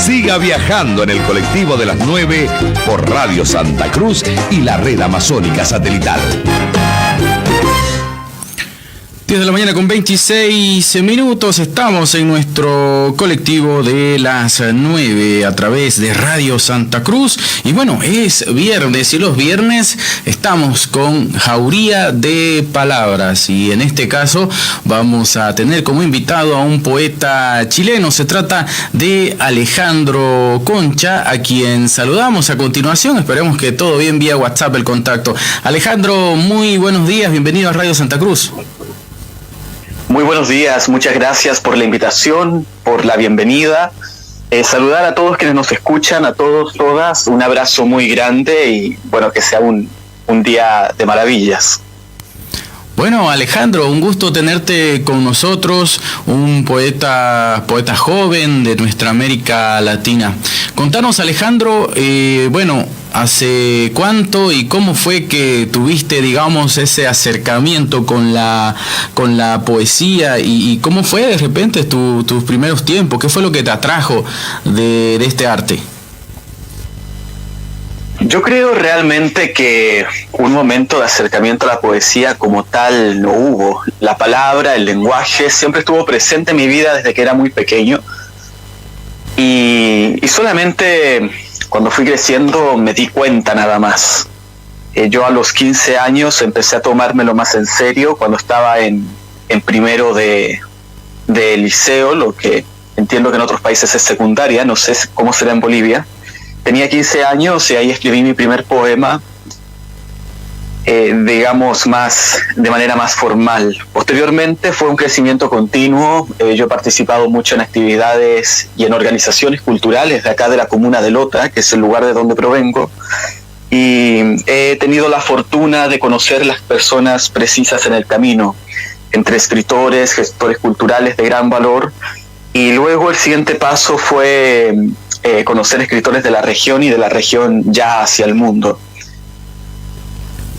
Siga viajando en el colectivo de las 9 por Radio Santa Cruz y la red amazónica satelital. 10 de la mañana con 26 minutos, estamos en nuestro colectivo de las 9 a través de Radio Santa Cruz. Y bueno, es viernes y los viernes estamos con Jauría de Palabras. Y en este caso vamos a tener como invitado a un poeta chileno. Se trata de Alejandro Concha, a quien saludamos a continuación. Esperemos que todo bien vía WhatsApp el contacto. Alejandro, muy buenos días, bienvenido a Radio Santa Cruz. Muy buenos días, muchas gracias por la invitación, por la bienvenida. Saludar a todos quienes nos escuchan, a todos, todas, un abrazo muy grande y bueno, que sea un día de maravillas. Bueno, Alejandro, un gusto tenerte con nosotros, un poeta joven de nuestra América Latina. Contanos, Alejandro, ¿hace cuánto y cómo fue que tuviste, digamos, ese acercamiento con la poesía y cómo fue de repente tus primeros tiempos? ¿Qué fue lo que te atrajo de este arte? Yo creo realmente que un momento de acercamiento a la poesía como tal no hubo. La palabra, el lenguaje, siempre estuvo presente en mi vida desde que era muy pequeño. Y solamente cuando fui creciendo me di cuenta nada más. Yo a los 15 años empecé a tomármelo más en serio cuando estaba en primero de liceo, lo que entiendo que en otros países es secundaria, no sé cómo será en Bolivia. Tenía 15 años y ahí escribí mi primer poema, digamos, de manera más formal. Posteriormente fue un crecimiento continuo. Yo he participado mucho en actividades y en organizaciones culturales de acá de la comuna de Lota, que es el lugar de donde provengo, y he tenido la fortuna de conocer las personas precisas en el camino, entre escritores, gestores culturales de gran valor, y luego el siguiente paso fue conocer escritores de la región y de la región ya hacia el mundo.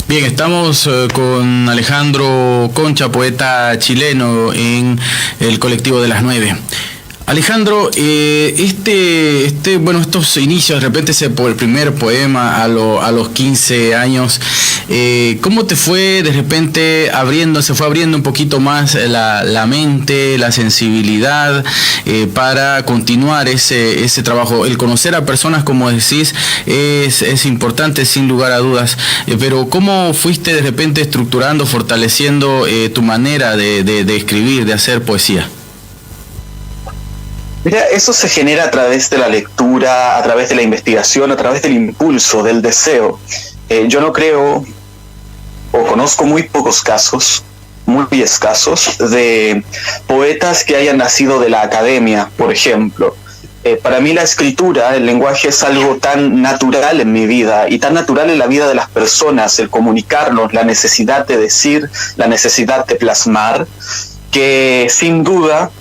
Bien, estamos con Alejandro Concha, poeta chileno en el colectivo de las 9. Alejandro, estos inicios, de repente el primer poema a los 15 años, ¿cómo te fue de repente se fue abriendo un poquito más la mente, la sensibilidad para continuar ese trabajo? El conocer a personas, como decís, es importante sin lugar a dudas, pero ¿cómo fuiste de repente estructurando, fortaleciendo tu manera de escribir, de hacer poesía? Mira, eso se genera a través de la lectura, a través de la investigación, a través del impulso, del deseo. Yo no creo, o conozco muy pocos casos, muy escasos, de poetas que hayan nacido de la academia, por ejemplo. Para mí la escritura, el lenguaje es algo tan natural en mi vida y tan natural en la vida de las personas, el comunicarnos, la necesidad de decir, la necesidad de plasmar, que sin duda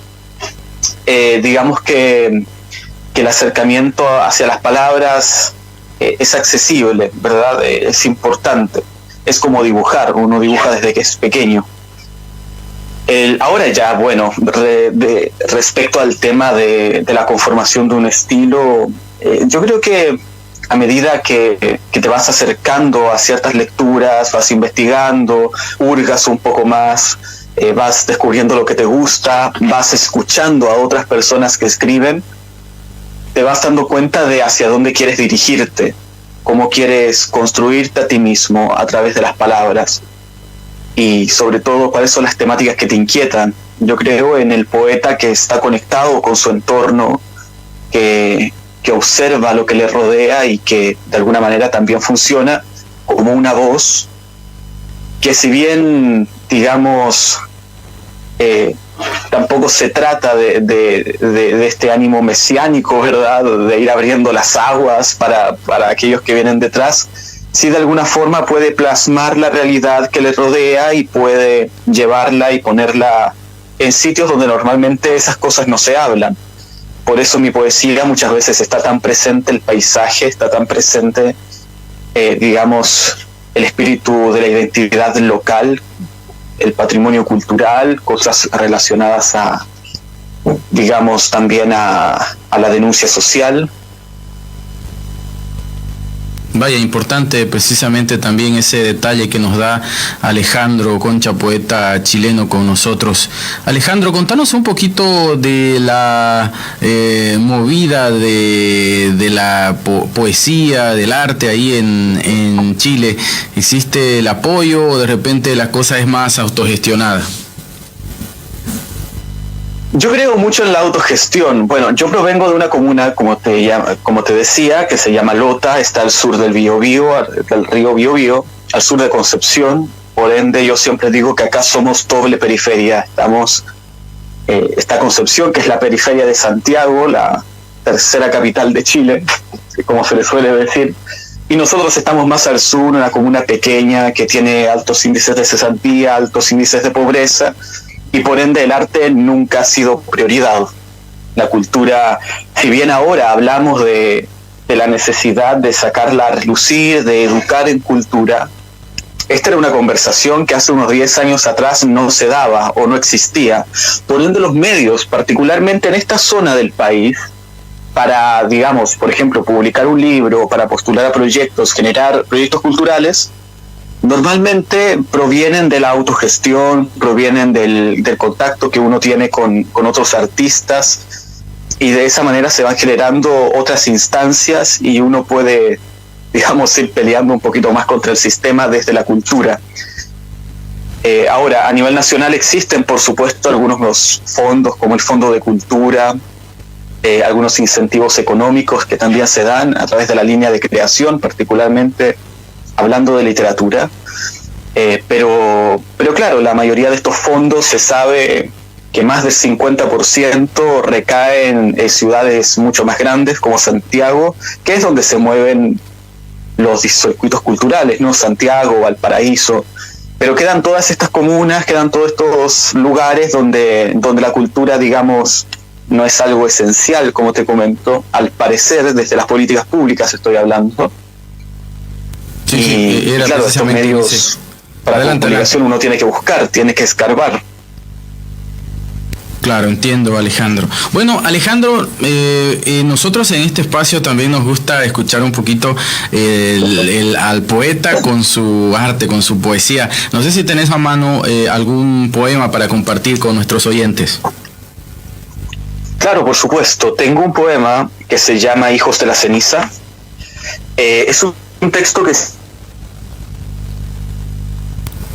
digamos que el acercamiento hacia las palabras es accesible, ¿verdad? Es importante. Es como dibujar, uno dibuja desde que es pequeño. Ahora ya, bueno, respecto al tema de la conformación de un estilo, yo creo que a medida que te vas acercando a ciertas lecturas, vas investigando, hurgas un poco más, vas descubriendo lo que te gusta, vas escuchando a otras personas que escriben, te vas dando cuenta de hacia dónde quieres dirigirte, cómo quieres construirte a ti mismo a través de las palabras y sobre todo cuáles son las temáticas que te inquietan. Yo creo en el poeta que está conectado con su entorno, que observa lo que le rodea y que de alguna manera también funciona como una voz que, si bien digamos tampoco se trata de este ánimo mesiánico, ¿verdad?, de ir abriendo las aguas para aquellos que vienen detrás, sí de alguna forma puede plasmar la realidad que le rodea y puede llevarla y ponerla en sitios donde normalmente esas cosas no se hablan. Por eso mi poesía muchas veces está tan presente el paisaje, está tan presente, digamos, el espíritu de la identidad local, el patrimonio cultural, cosas relacionadas a digamos, también a la denuncia social. Vaya, importante precisamente también ese detalle que nos da Alejandro Concha, poeta chileno con nosotros. Alejandro, contanos un poquito de la movida de la poesía, del arte ahí en Chile. ¿Existe el apoyo o de repente la cosa es más autogestionada? Yo creo mucho en la autogestión. Bueno, yo provengo de una comuna, como te decía, que se llama Lota, está al sur del Biobío, del río Biobío, al sur de Concepción. Por ende, yo siempre digo que acá somos doble periferia. Está Concepción, que es la periferia de Santiago, la tercera capital de Chile, como se le suele decir. Y nosotros estamos más al sur, en una comuna pequeña que tiene altos índices de cesantía, altos índices de pobreza. Y por ende el arte nunca ha sido prioridad. La cultura, si bien ahora hablamos de la necesidad de sacarla a relucir, de educar en cultura, esta era una conversación que hace unos 10 años atrás no se daba o no existía. Por ende los medios, particularmente en esta zona del país, para, digamos, por ejemplo, publicar un libro, para postular a proyectos, generar proyectos culturales, normalmente provienen de la autogestión, provienen del contacto que uno tiene con otros artistas, y de esa manera se van generando otras instancias y uno puede, digamos, ir peleando un poquito más contra el sistema desde la cultura. Ahora, a nivel nacional existen, por supuesto, algunos fondos como el Fondo de Cultura, algunos incentivos económicos que también se dan a través de la línea de creación, particularmente hablando de literatura, pero claro, la mayoría de estos fondos se sabe que más del 50% recae en ciudades mucho más grandes como Santiago, que es donde se mueven los circuitos culturales, ¿no? Santiago, Valparaíso, pero quedan todas estas comunas, quedan todos estos lugares donde la cultura, digamos, no es algo esencial, como te comento, al parecer, desde las políticas públicas estoy hablando. Sí, era claro, estos medios para la comunicación uno tiene que buscar, tiene que escarbar. Claro, entiendo, Alejandro. Bueno, Alejandro, nosotros en este espacio también nos gusta escuchar un poquito al poeta con su arte, con su poesía. No sé si tenés a mano algún poema para compartir con nuestros oyentes. Claro, por supuesto. Tengo un poema que se llama Hijos de la Ceniza. Es un texto que...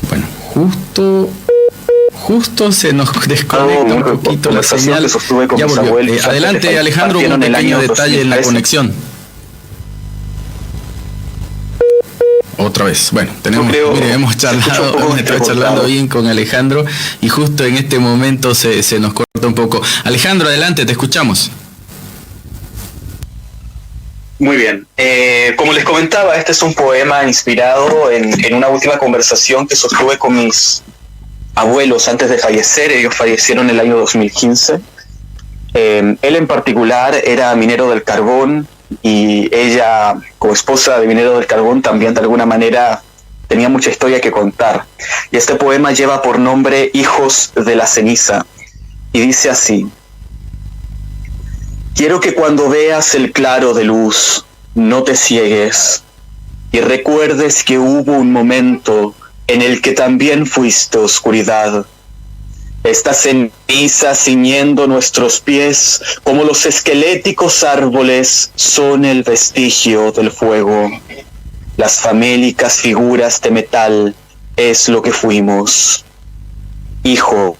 Bueno, justo se nos desconecta un poquito la señal. Ya volvió. Adelante, Alejandro, un pequeño detalle en la conexión. Otra vez. Bueno, hemos estado charlando bien con Alejandro y justo en este momento se nos corta un poco. Alejandro, adelante, te escuchamos. Muy bien. Como les comentaba, este es un poema inspirado en una última conversación que sostuve con mis abuelos antes de fallecer. Ellos fallecieron en el año 2015. Él en particular era minero del carbón y ella, como esposa de minero del carbón, también de alguna manera tenía mucha historia que contar. Y este poema lleva por nombre Hijos de la Ceniza y dice así: quiero que cuando veas el claro de luz no te ciegues y recuerdes que hubo un momento en el que también fuiste oscuridad. Esta ceniza ciñendo nuestros pies como los esqueléticos árboles son el vestigio del fuego. Las famélicas figuras de metal es lo que fuimos. Hijo,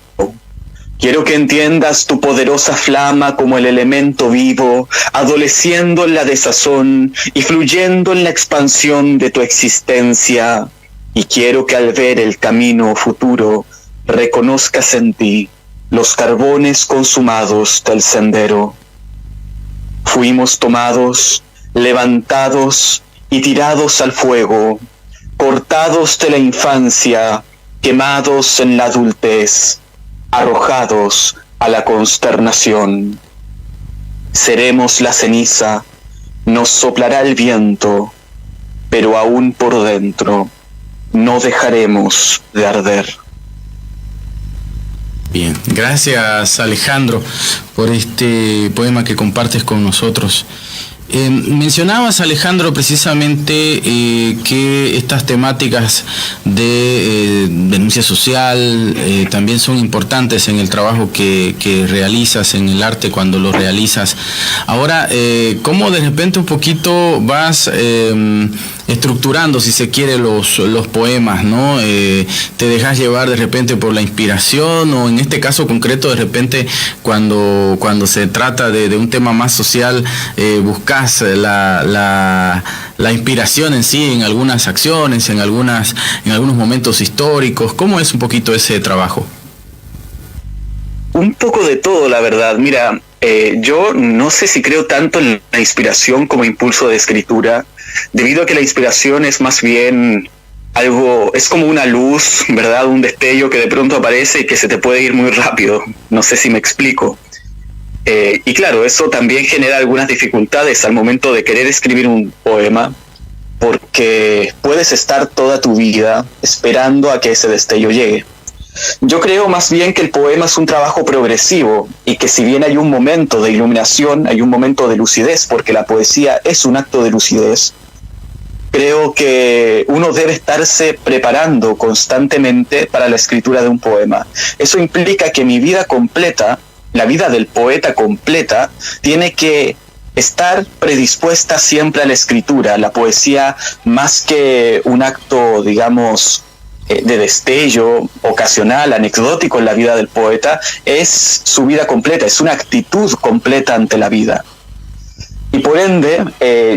quiero que entiendas tu poderosa flama como el elemento vivo, adoleciendo en la desazón y fluyendo en la expansión de tu existencia. Y quiero que al ver el camino futuro, reconozcas en ti los carbones consumados del sendero. Fuimos tomados, levantados y tirados al fuego, cortados de la infancia, quemados en la adultez, arrojados a la consternación. Seremos la ceniza, nos soplará el viento, pero aún por dentro no dejaremos de arder. Bien, gracias Alejandro por este poema que compartes con nosotros. Mencionabas, Alejandro, precisamente que estas temáticas de denuncia social también son importantes en el trabajo que realizas en el arte cuando lo realizas. Ahora, ¿cómo de repente un poquito vas estructurando, si se quiere, los poemas, ¿no? Te dejas llevar de repente por la inspiración, o en este caso concreto, de repente cuando se trata de un tema más social, buscas la inspiración en sí, en algunas acciones, en algunos momentos históricos. ¿Cómo es un poquito ese trabajo? Un poco de todo, la verdad. Mira, yo no sé si creo tanto en la inspiración como impulso de escritura, debido a que la inspiración es más bien algo, es como una luz, ¿verdad? Un destello que de pronto aparece y que se te puede ir muy rápido. No sé si me explico. Y claro, eso también genera algunas dificultades al momento de querer escribir un poema, porque puedes estar toda tu vida esperando a que ese destello llegue. Yo creo más bien que el poema es un trabajo progresivo, y que si bien hay un momento de iluminación, hay un momento de lucidez, porque la poesía es un acto de lucidez, creo que uno debe estarse preparando constantemente para la escritura de un poema. Eso implica que mi vida completa, la vida del poeta completa, tiene que estar predispuesta siempre a la escritura. La poesía, más que un acto, digamos, de destello ocasional, anecdótico en la vida del poeta, es su vida completa, es una actitud completa ante la vida. Y por ende,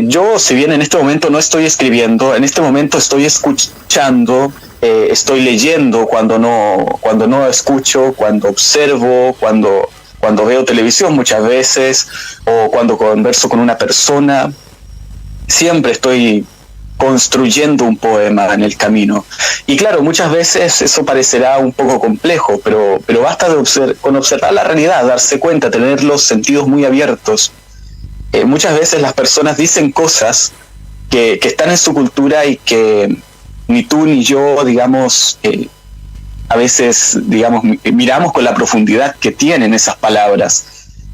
yo, si bien en este momento no estoy escribiendo, en este momento estoy escuchando, estoy leyendo cuando no escucho, cuando observo, cuando veo televisión muchas veces, o cuando converso con una persona. Siempre estoy construyendo un poema en el camino. Y claro, muchas veces eso parecerá un poco complejo, pero basta con observar la realidad, darse cuenta, tener los sentidos muy abiertos. Muchas veces las personas dicen cosas que están en su cultura y que ni tú ni yo, digamos, a veces, digamos, miramos con la profundidad que tienen esas palabras.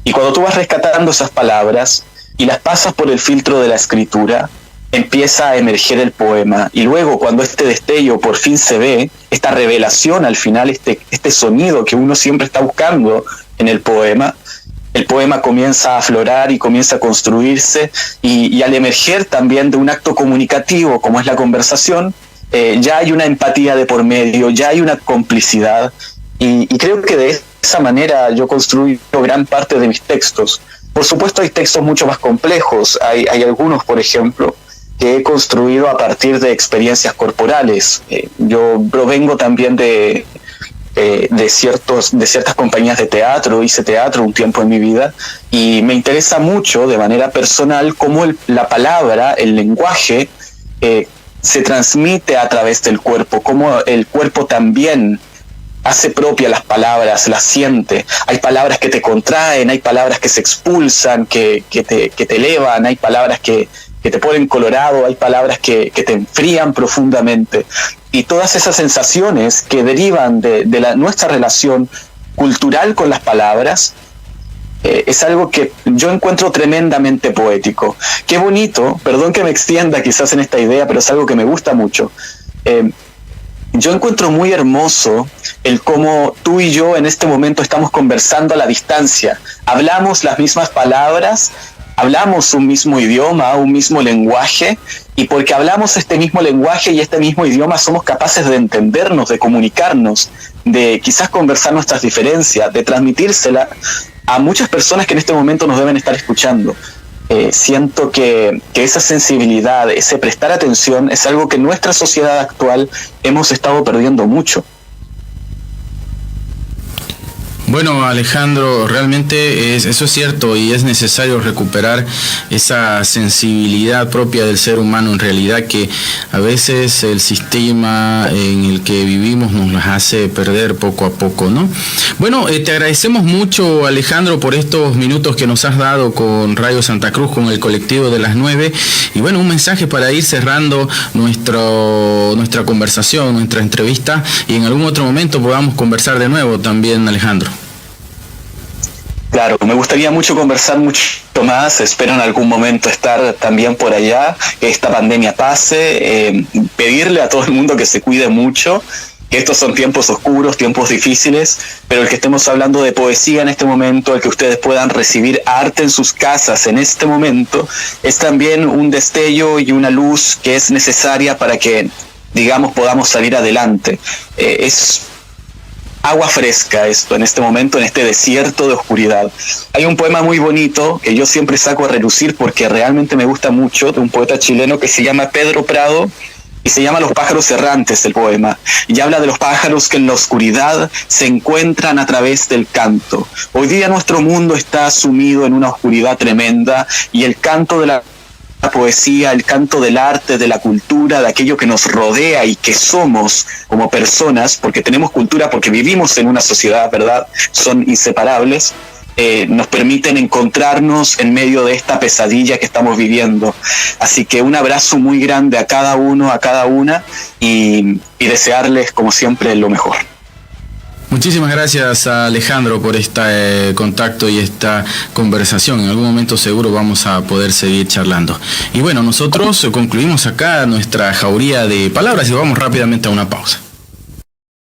Y cuando tú vas rescatando esas palabras y las pasas por el filtro de la escritura, empieza a emerger el poema. Y luego, cuando este destello por fin se ve, esta revelación al final, este sonido que uno siempre está buscando en el poema comienza a aflorar y comienza a construirse, y al emerger también de un acto comunicativo como es la conversación, ya hay una empatía de por medio, ya hay una complicidad, y creo que de esa manera yo construyo gran parte de mis textos. Por supuesto hay textos mucho más complejos, hay algunos, por ejemplo, que he construido a partir de experiencias corporales. Yo provengo también de ciertas compañías de teatro, hice teatro un tiempo en mi vida, y me interesa mucho de manera personal cómo la palabra, el lenguaje, se transmite a través del cuerpo, cómo el cuerpo también hace propia las palabras, las siente. Hay palabras que te contraen, hay palabras que se expulsan, que te elevan, hay palabras que te ponen colorado, hay palabras que te enfrían profundamente. Y todas esas sensaciones que derivan de nuestra relación cultural con las palabras, es algo que yo encuentro tremendamente poético. Qué bonito, perdón que me extienda quizás en esta idea, pero es algo que me gusta mucho. Yo encuentro muy hermoso el cómo tú y yo en este momento estamos conversando a la distancia. Hablamos las mismas palabras, hablamos un mismo idioma, un mismo lenguaje, y porque hablamos este mismo lenguaje y este mismo idioma somos capaces de entendernos, de comunicarnos, de quizás conversar nuestras diferencias, de transmitírsela a muchas personas que en este momento nos deben estar escuchando. Siento que esa sensibilidad, ese prestar atención, es algo que en nuestra sociedad actual hemos estado perdiendo mucho. Bueno, Alejandro, realmente eso es cierto y es necesario recuperar esa sensibilidad propia del ser humano, en realidad que a veces el sistema en el que vivimos nos las hace perder poco a poco, ¿no? Bueno, te agradecemos mucho, Alejandro, por estos minutos que nos has dado con Radio Santa Cruz, con el colectivo de las 9, y bueno, un mensaje para ir cerrando nuestra conversación, nuestra entrevista, y en algún otro momento podamos conversar de nuevo también, Alejandro. Claro, me gustaría mucho conversar mucho más, espero en algún momento estar también por allá, que esta pandemia pase, pedirle a todo el mundo que se cuide mucho, que estos son tiempos oscuros, tiempos difíciles, pero el que estemos hablando de poesía en este momento, el que ustedes puedan recibir arte en sus casas en este momento, es también un destello y una luz que es necesaria para que, digamos, podamos salir adelante. Es agua fresca esto en este momento, en este desierto de oscuridad. Hay un poema muy bonito que yo siempre saco a relucir porque realmente me gusta mucho, de un poeta chileno que se llama Pedro Prado, y se llama Los pájaros errantes el poema, y habla de los pájaros que en la oscuridad se encuentran a través del canto. Hoy día nuestro mundo está sumido en una oscuridad tremenda, y el canto de la poesía, el canto del arte, de la cultura, de aquello que nos rodea y que somos como personas, porque tenemos cultura, porque vivimos en una sociedad, ¿verdad? Son inseparables. Nos permiten encontrarnos en medio de esta pesadilla que estamos viviendo. Así que un abrazo muy grande a cada uno, a cada una, y desearles, como siempre, lo mejor. Muchísimas gracias, Alejandro, por este contacto y esta conversación. En algún momento seguro vamos a poder seguir charlando. Y bueno, nosotros concluimos acá nuestra jauría de palabras y vamos rápidamente a una pausa.